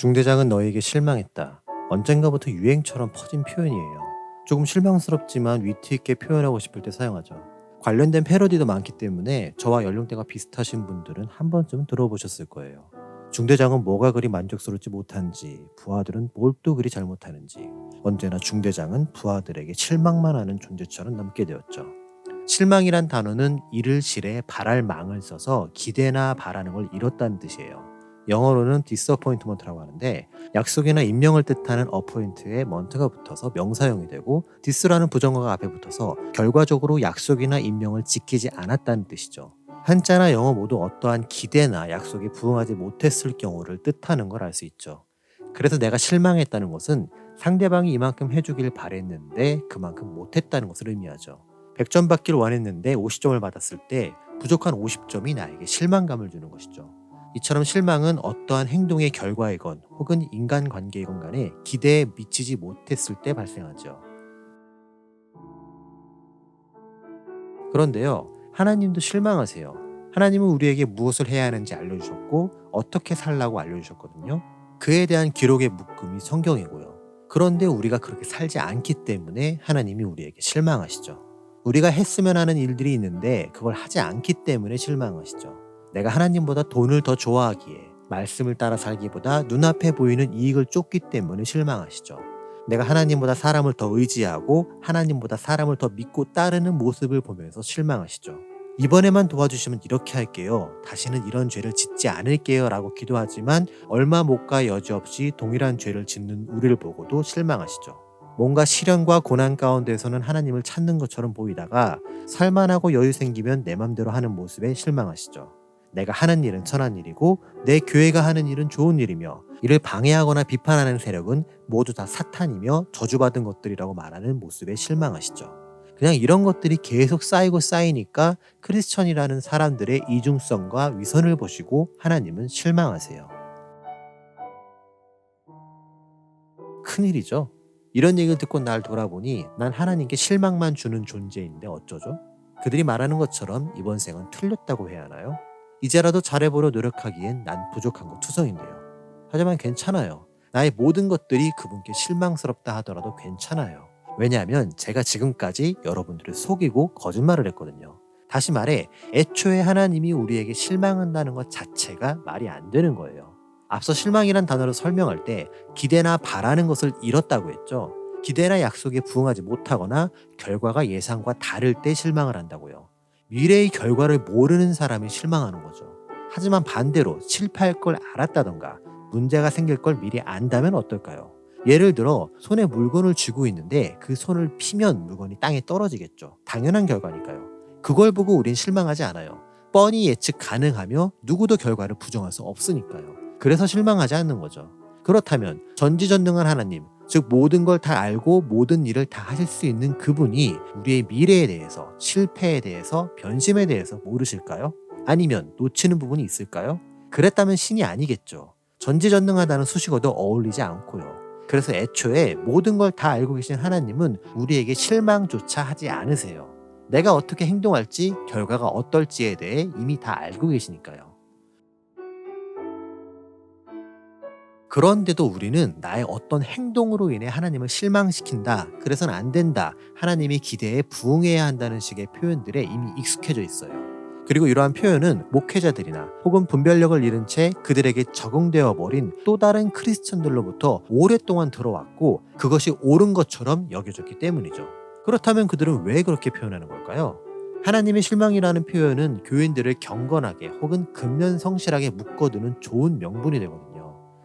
중대장은 너에게 실망했다. 언젠가부터 유행처럼 퍼진 표현이에요. 조금 실망스럽지만 위트 있게 표현하고 싶을 때 사용하죠. 관련된 패러디도 많기 때문에 저와 연령대가 비슷하신 분들은 한 번쯤은 들어보셨을 거예요. 중대장은 뭐가 그리 만족스럽지 못한지, 부하들은 뭘 또 그리 잘못하는지, 언제나 중대장은 부하들에게 실망만 하는 존재처럼 남게 되었죠. 실망이란 단어는 이를 실에 바랄 망을 써서 기대나 바라는 걸 잃었다는 뜻이에요. 영어로는 disappointment라고 하는데 약속이나 임명을 뜻하는 appoint에 ment가 붙어서 명사형이 되고 dis라는 부정어가 앞에 붙어서 결과적으로 약속이나 임명을 지키지 않았다는 뜻이죠. 한자나 영어 모두 어떠한 기대나 약속에 부응하지 못했을 경우를 뜻하는 걸 알 수 있죠. 그래서 내가 실망했다는 것은 상대방이 이만큼 해주길 바랬는데 그만큼 못했다는 것을 의미하죠. 100점 받길 원했는데 50점을 받았을 때 부족한 50점이 나에게 실망감을 주는 것이죠. 이처럼 실망은 어떠한 행동의 결과이건 혹은 인간관계이건 간에 기대에 미치지 못했을 때 발생하죠. 그런데요, 하나님도 실망하세요. 하나님은 우리에게 무엇을 해야 하는지 알려주셨고 어떻게 살라고 알려주셨거든요. 그에 대한 기록의 묶음이 성경이고요. 그런데 우리가 그렇게 살지 않기 때문에 하나님이 우리에게 실망하시죠. 우리가 했으면 하는 일들이 있는데 그걸 하지 않기 때문에 실망하시죠. 내가 하나님보다 돈을 더 좋아하기에, 말씀을 따라 살기보다 눈앞에 보이는 이익을 쫓기 때문에 실망하시죠. 내가 하나님보다 사람을 더 의지하고 하나님보다 사람을 더 믿고 따르는 모습을 보면서 실망하시죠. 이번에만 도와주시면 이렇게 할게요. 다시는 이런 죄를 짓지 않을게요. 라고 기도하지만 얼마 못 가 여지없이 동일한 죄를 짓는 우리를 보고도 실망하시죠. 뭔가 시련과 고난 가운데서는 하나님을 찾는 것처럼 보이다가 살만하고 여유 생기면 내 맘대로 하는 모습에 실망하시죠. 내가 하는 일은 선한 일이고 내 교회가 하는 일은 좋은 일이며 이를 방해하거나 비판하는 세력은 모두 다 사탄이며 저주받은 것들이라고 말하는 모습에 실망하시죠. 그냥 이런 것들이 계속 쌓이고 쌓이니까 크리스천이라는 사람들의 이중성과 위선을 보시고 하나님은 실망하세요. 큰일이죠. 이런 얘기를 듣고 날 돌아보니 난 하나님께 실망만 주는 존재인데 어쩌죠? 그들이 말하는 것처럼 이번 생은 틀렸다고 해야 하나요? 이제라도 잘해보려 노력하기엔 난 부족한 거 투성인데요. 하지만 괜찮아요. 나의 모든 것들이 그분께 실망스럽다 하더라도 괜찮아요. 왜냐하면 제가 지금까지 여러분들을 속이고 거짓말을 했거든요. 다시 말해 애초에 하나님이 우리에게 실망한다는 것 자체가 말이 안 되는 거예요. 앞서 실망이란 단어를 설명할 때 기대나 바라는 것을 잃었다고 했죠. 기대나 약속에 부응하지 못하거나 결과가 예상과 다를 때 실망을 한다고요. 미래의 결과를 모르는 사람이 실망하는 거죠. 하지만 반대로 실패할 걸 알았다던가 문제가 생길 걸 미리 안다면 어떨까요? 예를 들어 손에 물건을 쥐고 있는데 그 손을 피면 물건이 땅에 떨어지겠죠. 당연한 결과니까요. 그걸 보고 우린 실망하지 않아요. 뻔히 예측 가능하며 누구도 결과를 부정할 수 없으니까요. 그래서 실망하지 않는 거죠. 그렇다면 전지전능한 하나님, 즉 모든 걸 다 알고 모든 일을 다 하실 수 있는 그분이 우리의 미래에 대해서, 실패에 대해서, 변심에 대해서 모르실까요? 아니면 놓치는 부분이 있을까요? 그랬다면 신이 아니겠죠. 전지전능하다는 수식어도 어울리지 않고요. 그래서 애초에 모든 걸 다 알고 계신 하나님은 우리에게 실망조차 하지 않으세요. 내가 어떻게 행동할지, 결과가 어떨지에 대해 이미 다 알고 계시니까요. 그런데도 우리는 나의 어떤 행동으로 인해 하나님을 실망시킨다, 그래서는 안 된다, 하나님의 기대에 부응해야 한다는 식의 표현들에 이미 익숙해져 있어요. 그리고 이러한 표현은 목회자들이나 혹은 분별력을 잃은 채 그들에게 적응되어 버린 또 다른 크리스천들로부터 오랫동안 들어왔고 그것이 옳은 것처럼 여겨졌기 때문이죠. 그렇다면 그들은 왜 그렇게 표현하는 걸까요? 하나님의 실망이라는 표현은 교인들을 경건하게 혹은 근면성실하게 묶어두는 좋은 명분이 되거든요.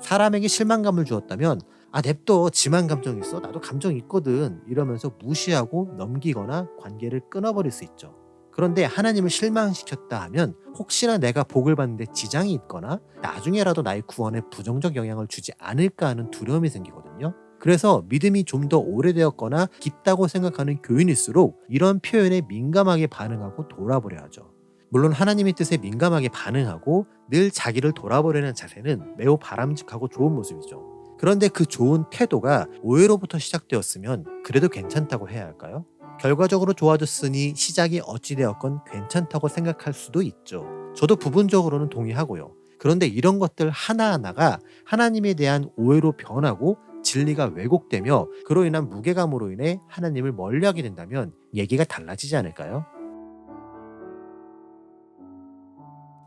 사람에게 실망감을 주었다면 냅둬 지만 감정 있어 나도 감정 있거든 이러면서 무시하고 넘기거나 관계를 끊어버릴 수 있죠. 그런데 하나님을 실망시켰다 하면 혹시나 내가 복을 받는데 지장이 있거나 나중에라도 나의 구원에 부정적 영향을 주지 않을까 하는 두려움이 생기거든요. 그래서 믿음이 좀 더 오래되었거나 깊다고 생각하는 교인일수록 이런 표현에 민감하게 반응하고 돌아보려 하죠. 물론 하나님의 뜻에 민감하게 반응하고 늘 자기를 돌아보려는 자세는 매우 바람직하고 좋은 모습이죠. 그런데 그 좋은 태도가 오해로부터 시작되었으면 그래도 괜찮다고 해야 할까요? 결과적으로 좋아졌으니 시작이 어찌되었건 괜찮다고 생각할 수도 있죠. 저도 부분적으로는 동의하고요. 그런데 이런 것들 하나하나가 하나님에 대한 오해로 변하고 진리가 왜곡되며 그로 인한 무게감으로 인해 하나님을 멀리하게 된다면 얘기가 달라지지 않을까요?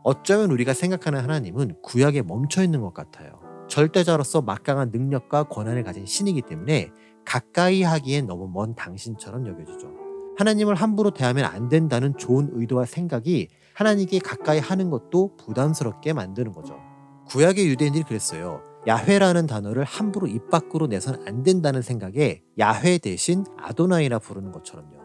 어쩌면 우리가 생각하는 하나님은 구약에 멈춰 있는 것 같아요. 절대자로서 막강한 능력과 권한을 가진 신이기 때문에 가까이 하기엔 너무 먼 당신처럼 여겨지죠. 하나님을 함부로 대하면 안 된다는 좋은 의도와 생각이 하나님께 가까이 하는 것도 부담스럽게 만드는 거죠. 구약의 유대인들이 그랬어요. 야훼라는 단어를 함부로 입 밖으로 내선 안 된다는 생각에 야훼 대신 아도나이라 부르는 것처럼요.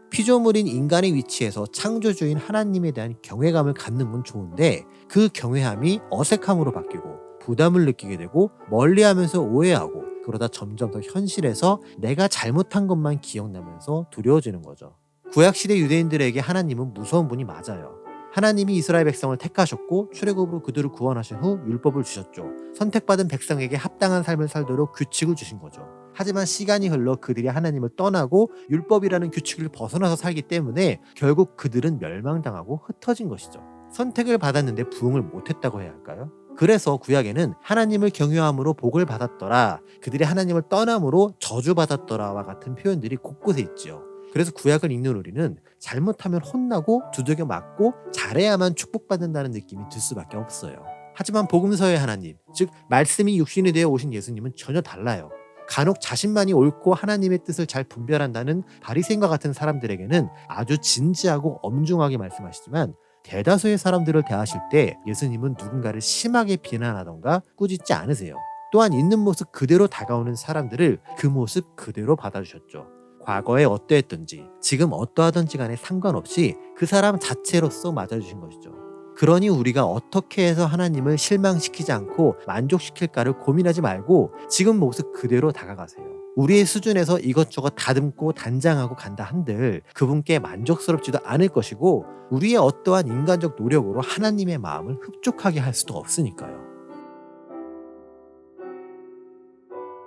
피조물인 인간의 위치에서 창조주인 하나님에 대한 경외감을 갖는 건 좋은데 그 경외함이 어색함으로 바뀌고 부담을 느끼게 되고 멀리하면서 오해하고 그러다 점점 더 현실에서 내가 잘못한 것만 기억나면서 두려워지는 거죠. 구약시대 유대인들에게 하나님은 무서운 분이 맞아요. 하나님이 이스라엘 백성을 택하셨고 출애굽으로 그들을 구원하신 후 율법을 주셨죠. 선택받은 백성에게 합당한 삶을 살도록 규칙을 주신 거죠. 하지만 시간이 흘러 그들이 하나님을 떠나고 율법이라는 규칙을 벗어나서 살기 때문에 결국 그들은 멸망당하고 흩어진 것이죠. 선택을 받았는데 부응을 못했다고 해야 할까요? 그래서 구약에는 하나님을 경외함으로 복을 받았더라, 그들이 하나님을 떠남으로 저주받았더라와 같은 표현들이 곳곳에 있지요. 그래서 구약을 읽는 우리는 잘못하면 혼나고 두들겨 맞고 잘해야만 축복받는다는 느낌이 들 수밖에 없어요. 하지만 복음서의 하나님, 즉 말씀이 육신이 되어 오신 예수님은 전혀 달라요. 간혹 자신만이 옳고 하나님의 뜻을 잘 분별한다는 바리새인과 같은 사람들에게는 아주 진지하고 엄중하게 말씀하시지만 대다수의 사람들을 대하실 때 예수님은 누군가를 심하게 비난하던가 꾸짖지 않으세요. 또한 있는 모습 그대로 다가오는 사람들을 그 모습 그대로 받아주셨죠. 과거에 어떠했든지 지금 어떠하든지 간에 상관없이 그 사람 자체로서 맞아주신 것이죠. 그러니 우리가 어떻게 해서 하나님을 실망시키지 않고 만족시킬까를 고민하지 말고 지금 모습 그대로 다가가세요. 우리의 수준에서 이것저것 다듬고 단장하고 간다 한들 그분께 만족스럽지도 않을 것이고 우리의 어떠한 인간적 노력으로 하나님의 마음을 흡족하게 할 수도 없으니까요.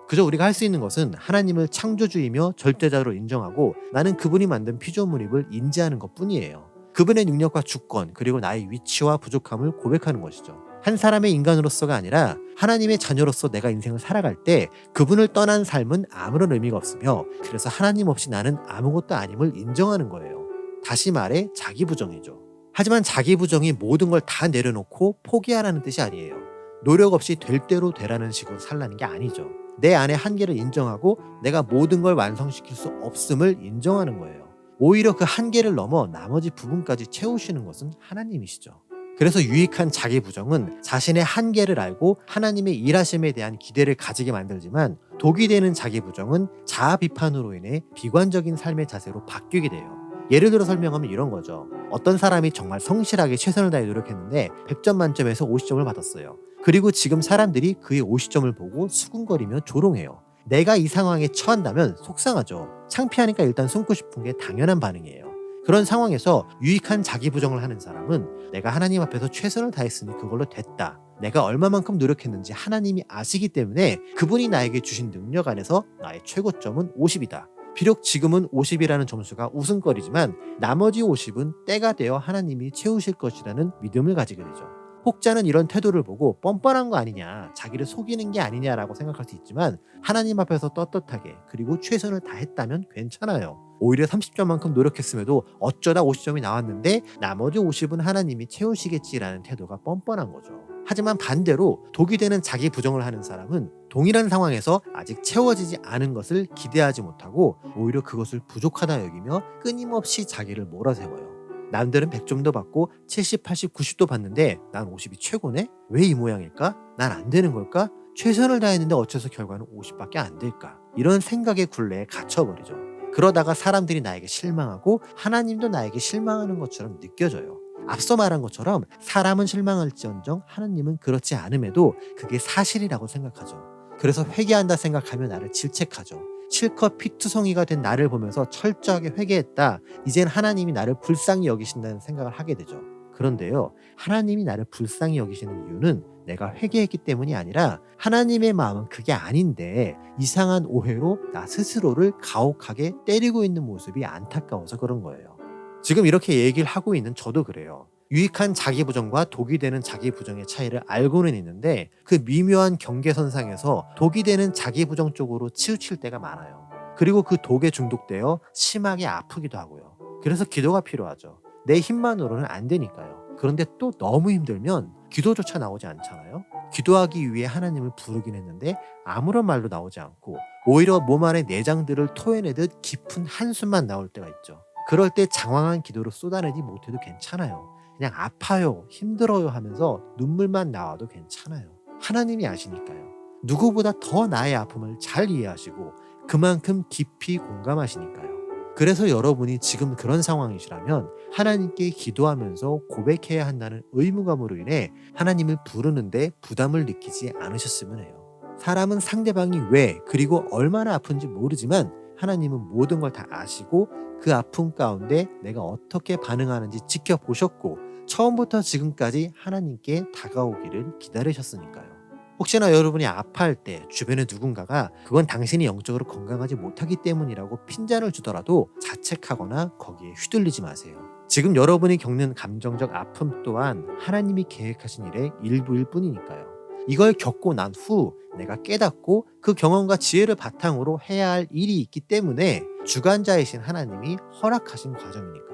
그저 우리가 할 수 있는 것은 하나님을 창조주이며 절대자로 인정하고 나는 그분이 만든 피조물임을 인지하는 것뿐이에요. 그분의 능력과 주권 그리고 나의 위치와 부족함을 고백하는 것이죠. 한 사람의 인간으로서가 아니라 하나님의 자녀로서 내가 인생을 살아갈 때 그분을 떠난 삶은 아무런 의미가 없으며 그래서 하나님 없이 나는 아무것도 아님을 인정하는 거예요. 다시 말해 자기 부정이죠. 하지만 자기 부정이 모든 걸 다 내려놓고 포기하라는 뜻이 아니에요. 노력 없이 될 대로 되라는 식으로 살라는 게 아니죠. 내 안의 한계를 인정하고 내가 모든 걸 완성시킬 수 없음을 인정하는 거예요. 오히려 그 한계를 넘어 나머지 부분까지 채우시는 것은 하나님이시죠. 그래서 유익한 자기 부정은 자신의 한계를 알고 하나님의 일하심에 대한 기대를 가지게 만들지만 독이 되는 자기 부정은 자아 비판으로 인해 비관적인 삶의 자세로 바뀌게 돼요. 예를 들어 설명하면 이런 거죠. 어떤 사람이 정말 성실하게 최선을 다해 노력했는데 100점 만점에서 50점을 받았어요. 그리고 지금 사람들이 그의 50점을 보고 수군거리며 조롱해요. 내가 이 상황에 처한다면 속상하죠. 창피하니까 일단 숨고 싶은 게 당연한 반응이에요. 그런 상황에서 유익한 자기 부정을 하는 사람은 내가 하나님 앞에서 최선을 다했으니 그걸로 됐다. 내가 얼마만큼 노력했는지 하나님이 아시기 때문에 그분이 나에게 주신 능력 안에서 나의 최고점은 50이다. 비록 지금은 50이라는 점수가 웃음거리지만 나머지 50은 때가 되어 하나님이 채우실 것이라는 믿음을 가지게 되죠. 혹자는 이런 태도를 보고 뻔뻔한 거 아니냐, 자기를 속이는 게 아니냐라고 생각할 수 있지만 하나님 앞에서 떳떳하게 그리고 최선을 다했다면 괜찮아요. 오히려 30점만큼 노력했음에도 어쩌다 50점이 나왔는데 나머지 50은 하나님이 채우시겠지라는 태도가 뻔뻔한 거죠. 하지만 반대로 독이 되는 자기 부정을 하는 사람은 동일한 상황에서 아직 채워지지 않은 것을 기대하지 못하고 오히려 그것을 부족하다 여기며 끊임없이 자기를 몰아세워요. 남들은 100점도 받고 70, 80, 90도 받는데 난 50이 최고네? 왜 이 모양일까? 난 안 되는 걸까? 최선을 다했는데 어째서 결과는 50밖에 안 될까? 이런 생각의 굴레에 갇혀버리죠. 그러다가 사람들이 나에게 실망하고 하나님도 나에게 실망하는 것처럼 느껴져요. 앞서 말한 것처럼 사람은 실망할지언정 하나님은 그렇지 않음에도 그게 사실이라고 생각하죠. 그래서 회개한다 생각하며 나를 질책하죠. 실컷 피투성이가 된 나를 보면서 철저하게 회개했다. 이젠 하나님이 나를 불쌍히 여기신다는 생각을 하게 되죠. 그런데요, 하나님이 나를 불쌍히 여기시는 이유는 내가 회개했기 때문이 아니라 하나님의 마음은 그게 아닌데 이상한 오해로 나 스스로를 가혹하게 때리고 있는 모습이 안타까워서 그런 거예요. 지금 이렇게 얘기를 하고 있는 저도 그래요. 유익한 자기 부정과 독이 되는 자기 부정의 차이를 알고는 있는데 그 미묘한 경계선상에서 독이 되는 자기 부정 쪽으로 치우칠 때가 많아요. 그리고 그 독에 중독되어 심하게 아프기도 하고요. 그래서 기도가 필요하죠. 내 힘만으로는 안 되니까요. 그런데 또 너무 힘들면 기도조차 나오지 않잖아요. 기도하기 위해 하나님을 부르긴 했는데 아무런 말도 나오지 않고 오히려 몸 안의 내장들을 토해내듯 깊은 한숨만 나올 때가 있죠. 그럴 때 장황한 기도를 쏟아내지 못해도 괜찮아요. 그냥 아파요, 힘들어요 하면서 눈물만 나와도 괜찮아요. 하나님이 아시니까요. 누구보다 더 나의 아픔을 잘 이해하시고 그만큼 깊이 공감하시니까요. 그래서 여러분이 지금 그런 상황이시라면 하나님께 기도하면서 고백해야 한다는 의무감으로 인해 하나님을 부르는데 부담을 느끼지 않으셨으면 해요. 사람은 상대방이 왜 그리고 얼마나 아픈지 모르지만 하나님은 모든 걸 다 아시고 그 아픔 가운데 내가 어떻게 반응하는지 지켜보셨고 처음부터 지금까지 하나님께 다가오기를 기다리셨으니까요. 혹시나 여러분이 아파할 때 주변에 누군가가 그건 당신이 영적으로 건강하지 못하기 때문이라고 핀잔을 주더라도 자책하거나 거기에 휘둘리지 마세요. 지금 여러분이 겪는 감정적 아픔 또한 하나님이 계획하신 일의 일부일 뿐이니까요. 이걸 겪고 난 후 내가 깨닫고 그 경험과 지혜를 바탕으로 해야 할 일이 있기 때문에 주관자이신 하나님이 허락하신 과정이니까요.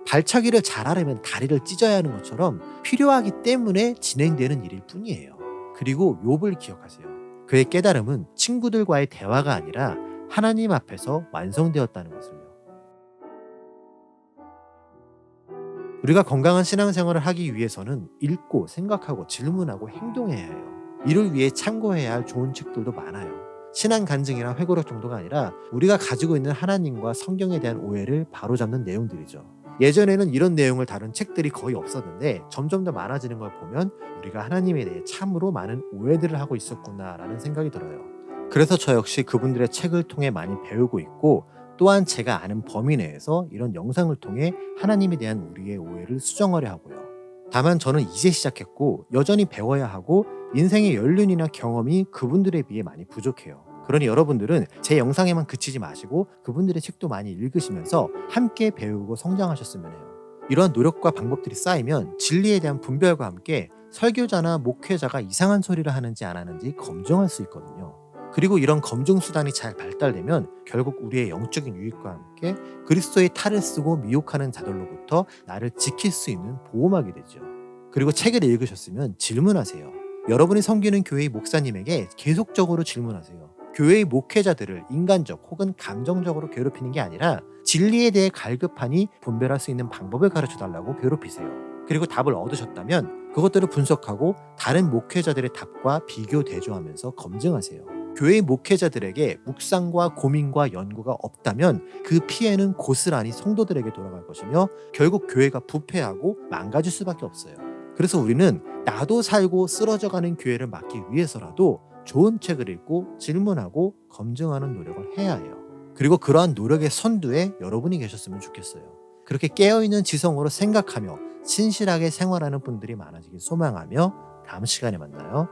발차기를 잘하려면 다리를 찢어야 하는 것처럼 필요하기 때문에 진행되는 일일 뿐이에요. 그리고 욥을 기억하세요. 그의 깨달음은 친구들과의 대화가 아니라 하나님 앞에서 완성되었다는 것을요. 우리가 건강한 신앙생활을 하기 위해서는 읽고 생각하고 질문하고 행동해야 해요. 이를 위해 참고해야 할 좋은 책들도 많아요. 신앙 간증이나 회고록 정도가 아니라 우리가 가지고 있는 하나님과 성경에 대한 오해를 바로잡는 내용들이죠. 예전에는 이런 내용을 다룬 책들이 거의 없었는데 점점 더 많아지는 걸 보면 우리가 하나님에 대해 참으로 많은 오해들을 하고 있었구나라는 생각이 들어요. 그래서 저 역시 그분들의 책을 통해 많이 배우고 있고 또한 제가 아는 범위 내에서 이런 영상을 통해 하나님에 대한 우리의 오해를 수정하려 하고요. 다만 저는 이제 시작했고 여전히 배워야 하고 인생의 연륜이나 경험이 그분들에 비해 많이 부족해요. 그러니 여러분들은 제 영상에만 그치지 마시고 그분들의 책도 많이 읽으시면서 함께 배우고 성장하셨으면 해요. 이러한 노력과 방법들이 쌓이면 진리에 대한 분별과 함께 설교자나 목회자가 이상한 소리를 하는지 안 하는지 검증할 수 있거든요. 그리고 이런 검증 수단이 잘 발달되면 결국 우리의 영적인 유익과 함께 그리스도의 탈을 쓰고 미혹하는 자들로부터 나를 지킬 수 있는 보호막이 되죠. 그리고 책을 읽으셨으면 질문하세요. 여러분이 섬기는 교회의 목사님에게 계속적으로 질문하세요. 교회의 목회자들을 인간적 혹은 감정적으로 괴롭히는 게 아니라 진리에 대해 갈급하니 분별할 수 있는 방법을 가르쳐달라고 괴롭히세요. 그리고 답을 얻으셨다면 그것들을 분석하고 다른 목회자들의 답과 비교 대조하면서 검증하세요. 교회의 목회자들에게 묵상과 고민과 연구가 없다면 그 피해는 고스란히 성도들에게 돌아갈 것이며 결국 교회가 부패하고 망가질 수밖에 없어요. 그래서 우리는 나도 살고 쓰러져가는 교회를 막기 위해서라도 좋은 책을 읽고 질문하고 검증하는 노력을 해야 해요. 그리고 그러한 노력의 선두에 여러분이 계셨으면 좋겠어요. 그렇게 깨어있는 지성으로 생각하며 신실하게 생활하는 분들이 많아지길 소망하며 다음 시간에 만나요.